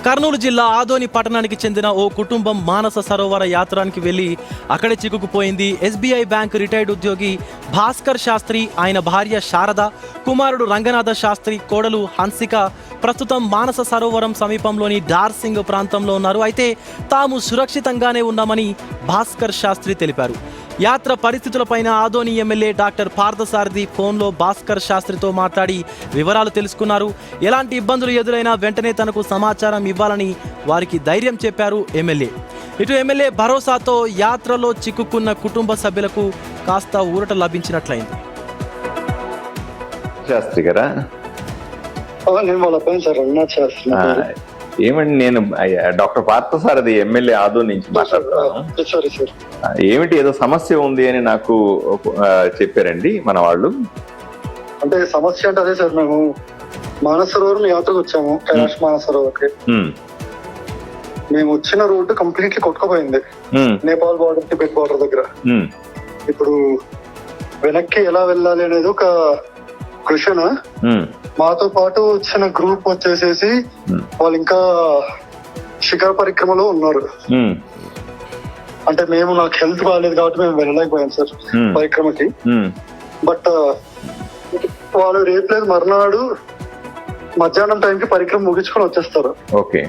కర్నూలు జిల్లా ఆదోని పట్టణానికి చెందిన ఓ కుటుంబం మానస సరోవర యాత్రానికి వెళ్లి అక్కడే చిక్కుకుపోయింది. ఎస్బీఐ బ్యాంక్ రిటైర్డ్ ఉద్యోగి భాస్కర్ శాస్త్రి, ఆయన భార్య శారద, కుమారుడు రంగనాథ శాస్త్రి, కోడలు హన్సిక ప్రస్తుతం మానస సరోవరం సమీపంలోని డార్సింగ్ ప్రాంతంలో ఉన్నారు. అయితే తాము సురక్షితంగానే ఉన్నామని భాస్కర్ శాస్త్రి తెలిపారు. యాత్ర పరిస్థితులపైన ఆదోని ఎమ్మెల్యే డాక్టర్ పార్థసారథి ఫోన్లో భాస్కర్ శాస్త్రితో మాట్లాడి వివరాలు తెలుసుకున్నారు. ఎలాంటి ఇబ్బందులు ఎదురైనా వెంటనే తనకు సమాచారం ఇవ్వాలని వారికి ధైర్యం చెప్పారు ఎమ్మెల్యే. ఇటు ఎమ్మెల్యే భరోసాతో యాత్రలో చిక్కుకున్న కుటుంబ సభ్యులకు కాస్త ఊరట లభించినట్లయింది. శాస్త్రి గారా? ఏమండి, నేను డాక్టర్ పార్థసారథి ఎమ్మెల్యే ఆదోని నుంచి మాట్లాడుతున్నాను. ఏమిటి, ఏదో సమస్య ఉంది అని నాకు చెప్పారండి మన వాళ్ళు. అంటే సమస్య అంటే అదే సార్, మేము మానసరోవరం యాత్రకు వచ్చాము. కైలాష్ మానసరోవర్కి మేము వచ్చిన రోడ్డు కంప్లీట్లీ కొట్టుకుపోయింది నేపాల్ బార్డర్, టిబెట్ బార్డర్ దగ్గర. ఇప్పుడు వెనక్కి ఎలా వెళ్ళాలి అనేది ఒక క్వశ్చన్. మాతో పాటు వచ్చిన గ్రూప్ వచ్చేసేసి వాళ్ళు ఇంకా శిఖర పరిక్రమలో ఉన్నారు. అంటే నాకు హెల్త్ బాగాలేదు కాబట్టి మేము వెళ్ళలేకపోయాం సార్ పరిక్రమకి. బట్ వాళ్ళు రేపు లేదు మర్నాడు మధ్యాహ్నం టైంకి పరిక్రమ ముగించుకొని వచ్చేస్తారు. ఓకే.